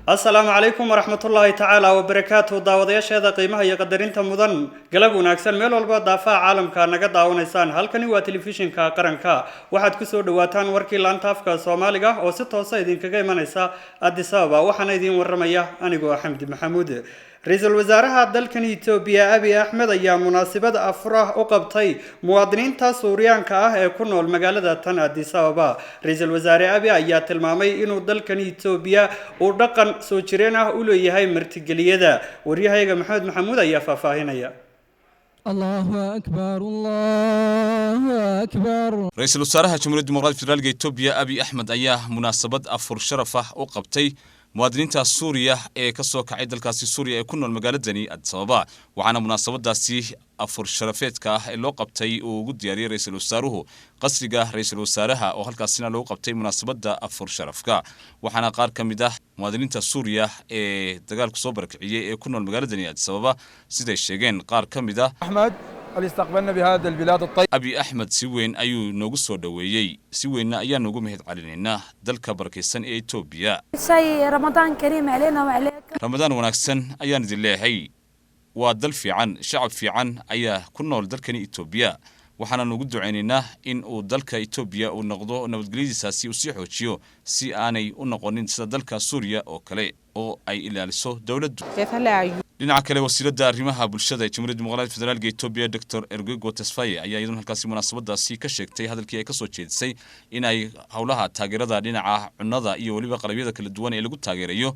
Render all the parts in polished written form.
السلام عليكم ورحمة الله تعالى وبركاته داودياش هذا قيمة هي قدرين تمضن قلبنا أكثر ميل والبا دافع عالم كان نقد داونيسان هل كان هو تلفزيون كقرن واحد كسر دواتان وركي لانتاف كصومالية أو ستة وصيدين كجاي منيسا الدسابة وحنا يدين ورمية أنا جو حمد محمود رئيس الوزراء dalkan Itoobiya Abiy Ahmed ayaa munaasabad afrax u qabtay muwaadiniinta Suuriyaanka ah ee ku nool magaalada tan Addis Ababa Ra'iisul Wasaare Abiy ayaa tilmaamay inuu dalkan Itoobiya uu dhaqan soo jireen ah u leeyahay martigeliyada wariyahayga Maxamed Maxamuud ayaa faahfaahinaya الله أكبر رئيس الوزراء جمهورية الديمقراطية الفدرالية إثيوبيا أبي أحمد أياه مناسبة أفر شرفة وقبتي muwaadiniinta Suuriya ee ka soo kacay dalkaasi Suuriya ee ku nool magaaladani Addis Ababa waxaana munaasabadaasi afur sharafeedka ah ee loo qabtay oo ugu diyaariyay ra'iisul wasaaruhu qasriga ra'iisul wasaaraha oo halkaasina loo qabtay munaasabada afur sharafka waxaana qaar kamid ah muwaadiniinta Suuriya ee dagaalku soo barakiciyay ee ku nool magaaladani Addis Ababa siday sheegeen qaar kamid ah أحمد استقبلنا بهذا البلاد الطيب أبي أحمد سوين أيو نوجسو دويي سوين أيا نوجو مهد علينا دلك بركيسن إثيوبيا شيء رمضان كريم علينا وعليك رمضان ونكسن أيا ندي الله هي ودل في عن شعب في عن أيا كنا دلكني إثيوبيا وحنا نوجد عيننا إن ودلك إثيوبيا ونقضو نبتجليد ساسي وسيحو تشيو سي أني ونقولين سدلك سوريا أو كله أو أي إلى لسه دولة dhinaca kale wasiirada arrimaha bulshada ee Jamhuuriyadda Dimuqraadiga Federaalka Itoobiya Dr. Ergego Tesfaye ayaa iyaduna halkaasi munaasabadaasi ka sheegtay hadalkii ay ka soo jeedisay in ay hawlaha taageerada dhinaca cunnada iyo waliba qalabyada kala duwan ee lagu taageerayo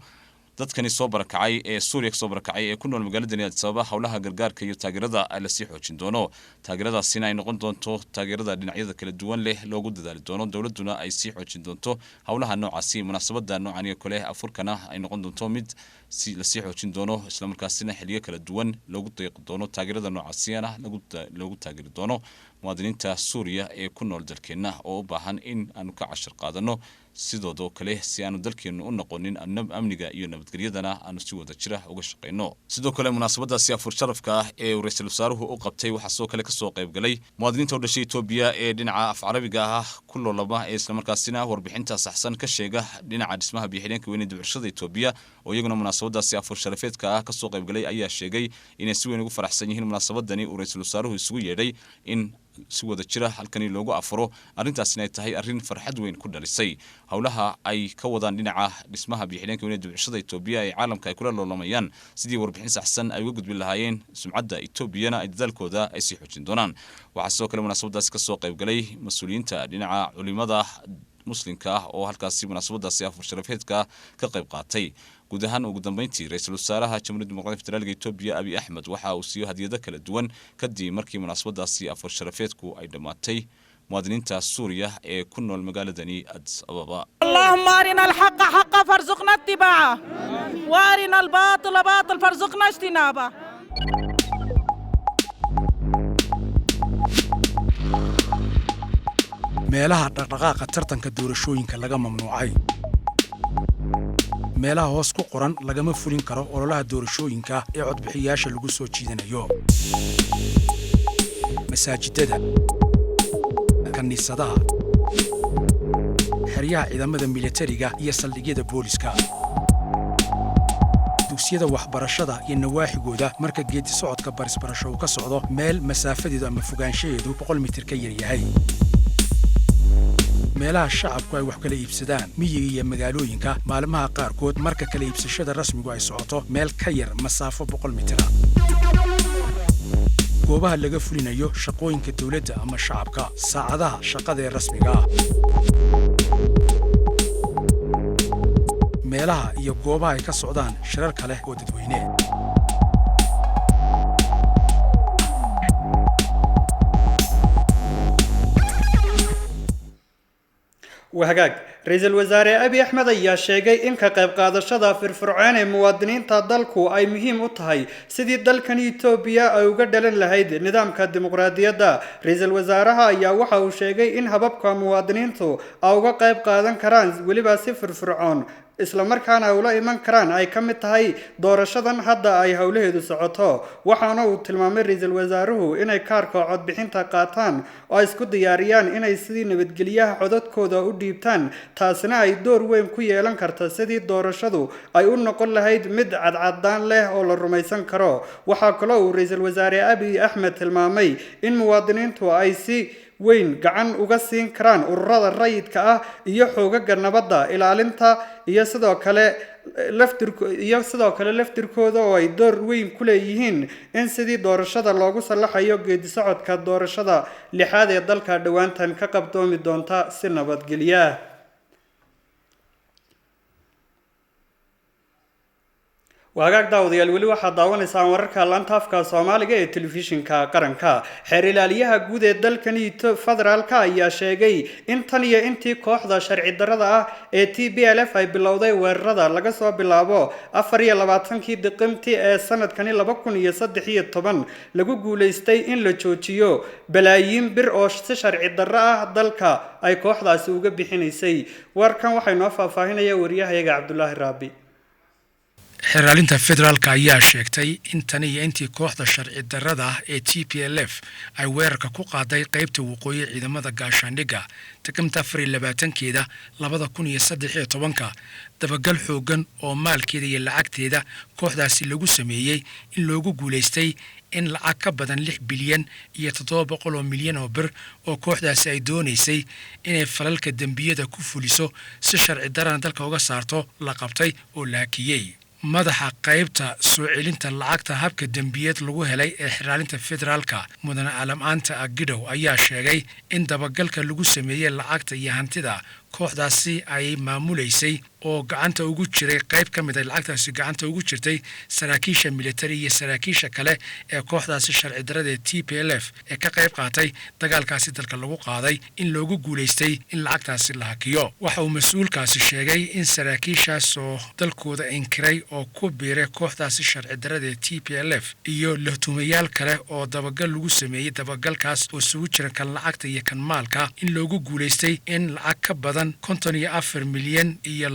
dadkani soo barakacay ee Suuriya soo barakacay ee ku nool magaalada Addis Ababa hawlaha gargaarka iyo taageerada ay la sii xoojin doono taageeradaasina ay noqon doonto taageerada dhinacyada kala duwan leh loogu dadaali doono dawladuna ay sii xoojin doonto hawlaha noocaasi munaasabada noocan iyo kale afurkana ay noqon doonto mid si la sii xoojin doono isla markaasina xiliyo kala duwan loogu deeq doono taageerada noocaasina lagu taageeri doono muwaadiniinta Suuriya ee ku nool dalkeena oo u baahan in aanu ka cashar qaadano sidoo kale si aanu dalkeenu u noqonin amniga iyo nabadgelyadana aanu si wada jira uga shaqeyno sidoo kale munaasabadaasi afur sharafka ah ee ra'iisul wasaaruhu u qabtay waxa soo kale ka soo qayb galay muwaadiniinta u dhashay Itoobiya ee dhinaca af Carabiga ah ku loolaba ee isla markaasina warbixinta saxsan ka sheega dhinaca dhismaha biixineenka weyn ee dibashada Itoobiya oo iyaguna munaasabadaasi afur sharafeedka ah ka soo qayb galay ayaa sheegay inay si weyn ugu faraxsan yihiin munaasabadani uu ra'iisul wasaaruhu isugu yeedhay in si wada jira halkani loogu afuro arintaasina ay tahay arin farxad weyn ku dhalisay hawlaha ay ka wadaan dhinaca dhismaha biixineenka weyn ee dibashada Itoobiya ee caalamka ay kula loolamayaan sidii warbixin saxsan ay uga gudbin lahaayeen sumcadda Itoobiyana ay dadaalkooda ay sii xoojin doonaan waxa soo kale munaasabadaas ka soo qayb galay mas'uuliyiinta dhinaca culimada muslimka oo halkaasi munaasabadaasi afur sharafeedka ka qayb qaatay guud ahaan ugu dambeyntii ra'iisul wasaaraha Jamhuuriyadda Dimuqraadiga Federaalka Itoobiya Abiy Ahmed waxa uu siiyay hadiyado kala duwan kadib markii munaasabadaasi afur sharafeedku ay dhamaatay muwaadiniinta Suuriya ee ku nool magaaladani Addis Ababa اللهم أرنا الحق حقا فارزقنا اتباعه وأرنا الباطل باطل فارزقنا اجتنابه meelaha dhaqdhaqaaqa tartanka doorashooyinka laga mamnuucay meelaha hoos ku qoran lagama fulin karo ololaha doorashooyinka ee codbixiyaasha lagu soo jiidanayo masaajidada kaniisadaha xeryaha ciidamada militariga iyo saldhigyada booliska dugsiyada waxbarashada iyo nawaaxigooda marka geedi socodka barisbarasho uu ka socdo meel masaafadeedu ama fogaanshaheedu 100 mitir ka yar yahay meelaha shacabku ay wax kala iibsadaan miyiga iyo magaalooyinka maalmaha qaarkood marka kala iibsashada rasmigu ay socoto meel ka yar masaafo 100 mitir goobaha laga fulinayo shaqooyinka dawladda ama shacabka saacadaha shaqada ee rasmiga ah meelaha iyo goobaha ay ka socdaan shirar kale oo dadweyne وهجاج رئيس الوزراء أبي أحمد ayaa sheegay in ka qayb qaadashada firfircoon ee muwaadiniinta dalku ay muhiim u tahay sidii dalkan Itoobiya ay uga dhalan lahayd nidaamka dimuqraadiyadda ra'iisul wasaaraha ayaa waxa uu sheegay in hababka muwaadiniintu ay uga qayb qaadan karaan waliba si firfircoon isla markaana ay ula iman karaan ay ka mid tahay doorashadan hadda ay hawlaheedu socoto waxaana uu tilmaamay ra'iisul wasaaruhu inay kaarka codbixinta qaataan oo ay isku diyaariyaan inay sidii nabadgelyada codadkooda u dhiibtaan taasina ay door weyn ku yeelan karta sidii doorashadu ay u noqon lahayd mid cadcadaan leh oo la rumaysan karo. waxaa kaloo uu ra'iisul wasaare Abiy Ahmed tilmaamay in muwaadiniintu ay si weyn gacan uga siin karaan ururada rayidka ah iyo xoogagga nabadda ilaalinta iyo sidoo kale laftirkooda oo ay door weyn ku leeyihiin in sidii doorashada loogu salaxayo geedi socodka doorashada lixaad ee dalka dhawaantan ka qabdoomi doonta si nabadgelyo. wagaag daawadayaal weli waxaad daawanaysaan wararka laanta afka Soomaaliga ee telefishinka qaranka. xeer ilaaliyaha guud ee dalkani federaalka ayaa sheegay in tan iyo intii kooxda sharci darrada ah ee TPLF ay bilowday weerarada laga soo bilaabo 24kii Disembar ee sanadkani 2013 lagu guuleystay in la joojiyo balaayiin bir oo si sharci darro ah dalka ay kooxdaasi uga bixinaysay. warkan waxay noo faahfaahinaya wariyahayaga Cabdullaahi Raabi. xeraalinta federaalka ayaa sheegtay in tan iyo intii kooxda sharci darrada ah ee TPLF ay weerarka ku qaaday qaybta waqooyi ciidamada gaashaandhigga Disembar 24keeda 2013 dabagal xoogan oo maalkeeda iyo lacagteeda kooxdaasi lagu sameeyay in loogu guuleystay in lacag ka badan 6 bilyan iyo 700 milyan oo bir oo kooxdaasi ay doonaysay inay falalka dambiyada ku fuliso si sharci darrada dalka uga saarto la qabtay oo la hakiyay. madaxa qaybta soo celinta lacagta habka dambiyad lagu helay ee xiraalinta federaalka mudane Alamaanta Agidow ayaa sheegay in dabagalka lagu sameeyay lacagta iyo hantida kooxdaasi ay maamuleysay oo gacanta ugu jiray qayb ka mid ah lacagtaasi gacanta ugu jirtay saraakiisha military iyo saraakiisha kale ee kooxdaasi sharci darrada TPLF ee ka qayb qaatay dagaalkaasi dalka lagu qaaday in loogu guuleystay in lacagtaasi la hakiyo. waxa uu mas'uulkaasi sheegay in saraakiishaas oo dalkooda inkiray oo ku biiray kooxdaasi sharci darrada TPLF iyo lahtumayaal kale oo dabagal lagu sameeyay dabagalkaas oo isugu jira kan lacagta iyo kan maalka in loogu guuleystay in lacag ka badan 54 milyan iyo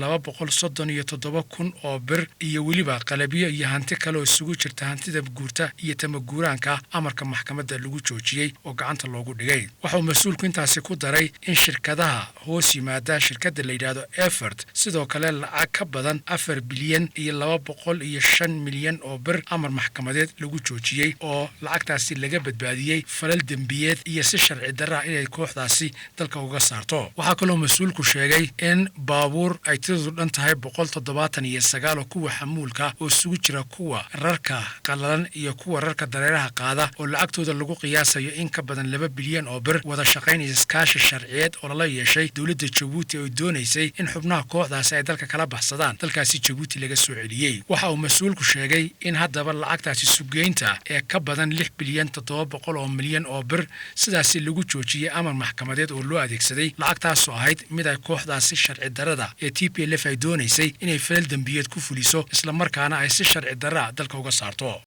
237 kun oo bir iyo weliba qalabyo iyo hanti kale oo isugu jirta hantida guurta iyo tamaguuraanka amarka maxkamadda lagu joojiyay oo gacanta loogu dhigay. waxa uu mas'uulku intaasi ku daray in shirkadaha hoos yimaada shirkadda la yiraahdo Effort sidoo kale lacag ka badan 4 bilyan iyo 205 milyan oo bir amar maxkamadeed lagu joojiyay oo lacagtaasi laga badbaadiyay falal dambiyeed iyo si sharci darro ah inay kooxdaasi dalka uga saarto. waxa kaloo mas'uulku sheegay in baabuur ay tiradu dhan tahay 179 kuwa xamuulka oo isugu jira kuwa rarka qalalan iyo kuwa rarka dareeraha qaada oo lacagtooda lagu qiyaasayo in ka badan 2 bilyan oo bir wada shaqaynaya iskaashi sharciyeed oo la yeeshay dawladda Djibouti oo doonaysay in xubnaha kooxdaasi ay dalka kala baxsadaan dalkaasi Djibouti laga soo celiyay. waxa uu mas'uulku sheegay in haddaba lacagtaasi sugeynta ee ka badan 6 bilyan 700 milyan oo bir sidaasi lagu joojiyay amar maxkamadeed oo loo adeegsaday lacagtaas oo ahayd mid ay kooxdaasi sharci darrada ee TPLF ay doonaysay inay falal dambiyeed ku fuliso isla markaana ay si sharci darro dalka uga saarto.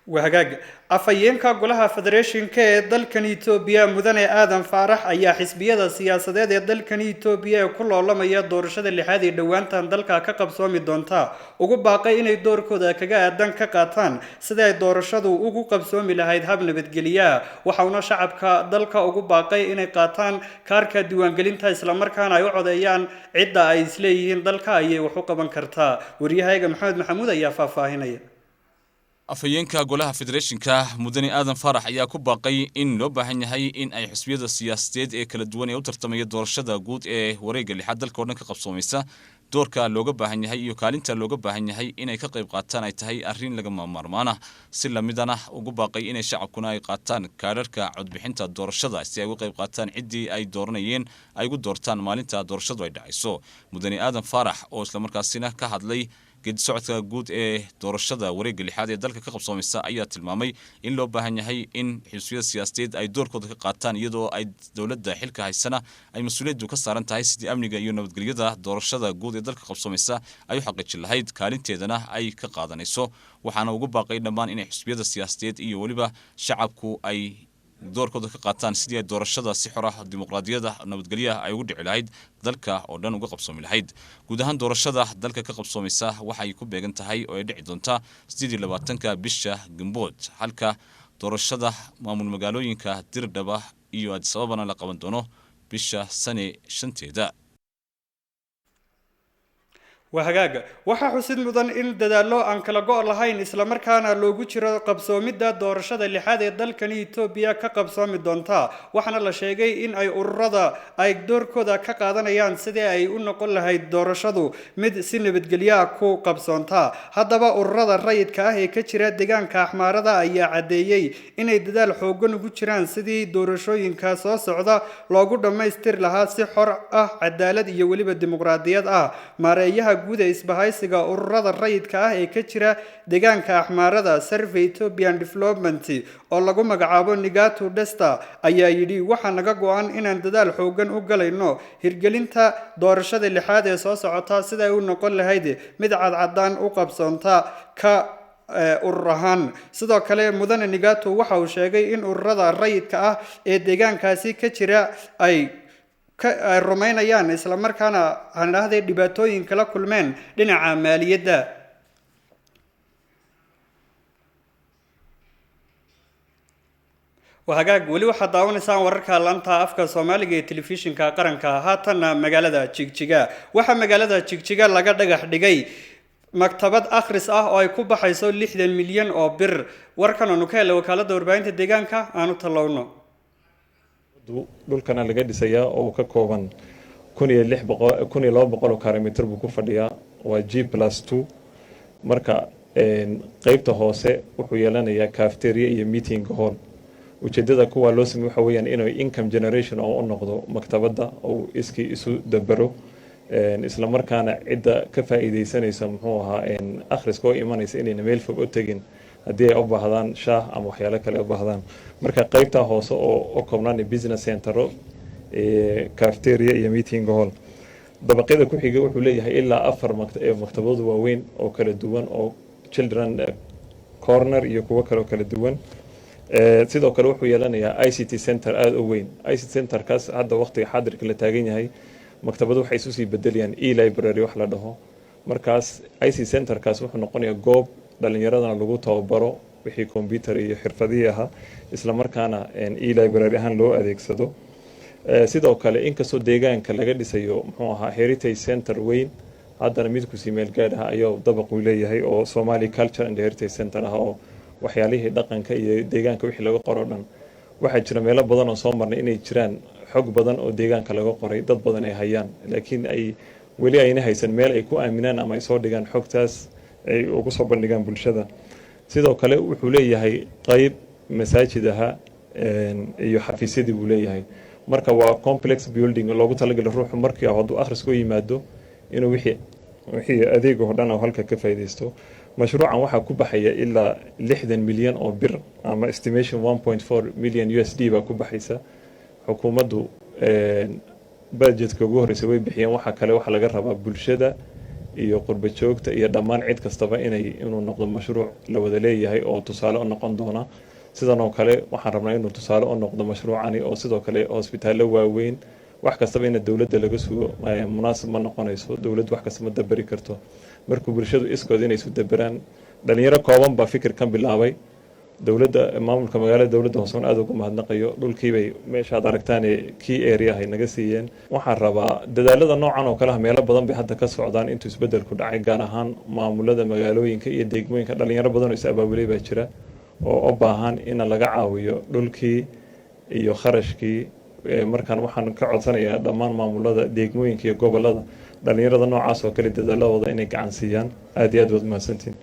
wahagaag afayeenka golaha federeeshinka ee dalkan Itoobiya mudane Aadan Faarax ayaa xisbiyada siyaasadeed ee dalkan Itoobiya ee ku loolamaya doorashada lixaad ee dhawaantan dalka ka qabsoomi doonta ugu baaqay inay doorkooda kaga aadan ka qaataan sida ay doorashadu ugu qabsoomi lahayd hab nabadgelyo. waxa uu shacabka dalka ugu baaqay inay qaataan kaarka diiwaangelinta isla markaana ay u codeeyaan cidda ay isleeyihiin dalka ayay wax u qaban kartaa. wariyahayaga Maxamed Maxamuud ayaa faahfaahinaya. afayeenka golaha federeeshinka mudane Aadan Faarax ayaa ku baaqay in loo baahan yahay in ay xisbiyada siyaasadeed ee kala duwan ee u tartamaya doorashada guud ee wareegga lixaad dalka oo dhan ka qabsoomaysa doorka looga baahan yahay iyo kaalinta looga baahan yahay inay ka qayb qaataan ay tahay arrin laga maarmaan ah. si lamidana ugu baaqay inay shacabkuna ay qaataan kaararka codbixinta doorashada si ay uga qayb qaataan ciddii ay dooranayeen ay ugu doortaan maalinta doorashadu ay dhacayso. mudane Aadan Faarax oo isla markaasina ka hadlay geedi socodka guud ee doorashada wareegga lixaad ee dalka ka qabsoomaysa ayaa tilmaamay in loo baahan yahay in xisbiyada siyaasadeed ay doorkooda ka qaataan iyadoo ay dawladda xilka haysana ay mas'uuliyaddu ka saaran tahay sidii amniga iyo nabadgelyada doorashada guud ee dalka qabsoomaysa ay u xaqiijin lahayd kaalinteedana ay ka qaadanayso. waxaana ugu baaqay dhammaan inay xisbiyada siyaasadeed iyo weliba shacabku ay doorkooda ka qaataan sidii ay doorashada si xor ah dimuqraadiyadda nabadgelyaha ay ugu dhici lahayd dalka oo dhan uga qabsoomi lahayd. guud ahaan doorashada dalka ka qabsoomaysa waxay ku beegan tahay oo ay dhici doontaa 28 bisha Gambood halka doorashada maamul magaalooyinka Dirdhaba iyo Addis Ababa la qaban doono bisha sane 5teeda. وهجاجة وحسد مدن إن دلالو أن كلا جوء لهين إسلام كان لوجو شرا قبصومي دا دورشة اللي هذا الدل كان يتوبيا كقبصومي دونتا وحنا لا شيء إن أي أردا أي دور كذا كقادنا يان سدي أي إنه كل هاي الدورشة دو مد سن بتجليا كو قبصونتا هذا بقى أردا الريد كاهي كشرا دجان كأحمر دا أي عادية إن الدل حوجن وجشران سدي دورشوين كاساس عدا لوجو دم يستر لها سحر عدالة يولي بالديمقراطية ماريها guud ee isbahaysiga ururada rayidka ah ee ka jira deegaanka Axmaarada Survey Ethiopian Development oo lagu magacaabo Nigatu Desta ayaa yiri waxa naga go'an inaan dadaal xoogan u galayno hirgelinta doorashada lixaad ee soo socota sida ay u noqon lahayd mid cadcadaan u qabsoonta ka ururahan sidoo kale mudane Nigatu waxa uu sheegay in ururada rayidka ah ee deegaankaasi ka jira ay rumaynayaan isla markaana hanahday dhibaatooyin kala kulmeen dhinaca maaliyadda وهاجاج ولي واحد داون سان وركها لانتا أفكار سومالية تلفزيون كقرنكا هاتنا مجالة تشيكتشيجا واحد مجالة تشيكتشيجا لقى دقة دقي مكتبات أخرس أو يكوب حيصل 1 مليون أو بر وركنا نكال وكالة دوربين تدقان كا أنا طلعونه dhulkana laga dhisayaa oo ka kooban 1200 kilometer buu ku fadhiyaa waa G+2 marka qaybta hoose wuxuu yeelanayaa cafeteria iyo meeting hall ujeedada kuwa loo sameeyay waxa weeyaan inuu income generation oo noqdo maktabada oo isu dabaro isla markaana cidda ka faa'iideysanaysa muxuu ahaa akhriska oo imanaysa inay meel fog u tagin haddii ay u baahdaan shaah ama waxyaalo kale u baahdaan marka qaybta hoose oo koobnaan business center cafeteria iyo meeting hall dabaqyada ku xiga wuxuu leeyahay ilaa 4 maktabado waaweyn oo kala duwan oo children corner iyo kuwa kala duwan sidoo kale wuxuu yeelanayaa ICT center aad u weyn ICT center kaas hadda waqtiga xaadirka la taagan yahay maktabadu waxay isu sii bedelayaan e-library wax la dhaho markaas ICT center kaas wuxuu noqonayaa goob dhalinyaradana lagu tababaro wixii computer iyo xirfadii ahaa isla markaana e-library ahaan loo adeegsado sidoo kale inkastoo deegaanka laga dhisayo muxuu ahaa heritage center weyn haddana mid ku sii meel gaar ah ayuu dabaq u leeyahay oo Somali Culture and Heritage Center ah oo waxyaalihii dhaqanka iyo deegaanka wixii laga qoro dhan waxaa jira meelo badan oo soo marnay inay jiraan xog badan oo deegaanka laga qoray dad badan ay hayaan laakiin ay weli ayna haysan meel ay ku aaminaan ama ay soo dhigaan xogtaas ay ugu soo bandhigaan bulshada sidoo kale wuxuu leeyahay qayb masaajidaha iyo xafiisyadii buu leeyahay marka waa complex building loogu talagalay ruuxu markii uu akhriska yimaado inuu wixii adeeg oo dhan halka ka faa'iideysto mashruucan waxa ku baxaya ilaa 60 milyan oo bir ama estimation 1.4 million USD ba ku baxaysa xukuumaddu budgetka ugu horeysay way bixiyeen waxa kale waxa laga rabaa bulshada iyo qurba joogta iyo dhammaan cid kastaba inuu noqdo mashruuc la wada leeyahay oo tusaale u noqon doona sidan oo kale waxaan rabnaa inuu tusaale u noqdo mashruucani oo sidoo kale hospitaalo waaweyn wax kastaba in dawladda laga sugo munaasab ma noqonayso dawladdu wax kasta ma dabari karto markuu bulshadu iskood inay isu dabaraan dhalinyaro kooban baa fikirkan bilaabay dawladda maamulka magaalada dawladda hoose aad ugu mahadnaqayo dhulkii bay meeshaad aragtaan key area ay naga siiyeen waxaan rabaa dadaalada noocan oo kale meelo badan bay hadda ka socdaan intuu isbedel ku dhacay gaar ahaan maamulada magaalooyinka iyo deegmooyinka dhalinyaro badan oo is abaabulay baa jira oo u baahan in laga caawiyo dhulkii iyo kharashkii markaan waxaan ka codsanayaa dhammaan maamulada deegmooyinka iyo gobolada dhalinyarada noocaas oo kale dadaaladooda inay gacan siiyaan aad iyo aad wad mahadsantiin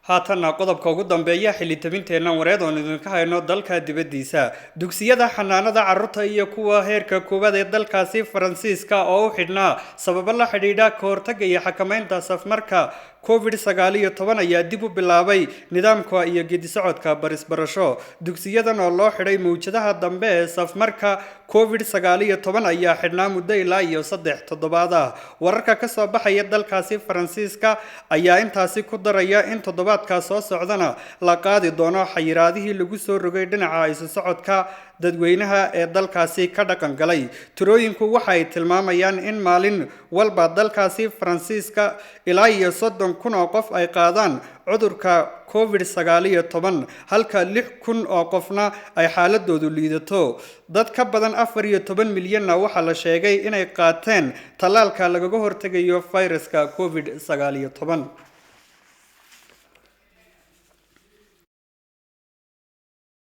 هاتنا قضب كوجود دنبيا حلي تبين وريد ونذكرها إنه ذلك دبديسا دوكسية حنانة عرضها يكوا هيرك كوبا ذل كاسي فرانسيسكا أو حدنا سبب الله حديدا كورتك يحكمين تصف مركا كوفيد سجالية طبعا يدبوا باللاوي نظام كوا يجدي سعود كبرس برشة دوكسية الله حدي موجودة دنبه صف مركا كوفيد سجالية طبعا يحدنا مدة لا يصدق تضباطه وركا كسب حياة ذل كاسي فرانسيسكا أيا إن تاسي كدر أيا إن تضباط كاسو سعودنا لقاد دونا حيراده لجو سور رجع دنا عايز سعود كا dadweynaha ee dalkaasi ka dhaqan galay. Tirooyinku waxay tilmaamayaan in maalin walba dalkaasi Faransiiska ilaa iyo 30,000 oo qof ay qaadaan cudurka COVID-19 halka 6,000 oo qofna ay xaaladoodu liidato. Dad ka badan 14 milyan waxaa la sheegay inay qaateen tallaalka lagaga hortagayo fayraska COVID-19.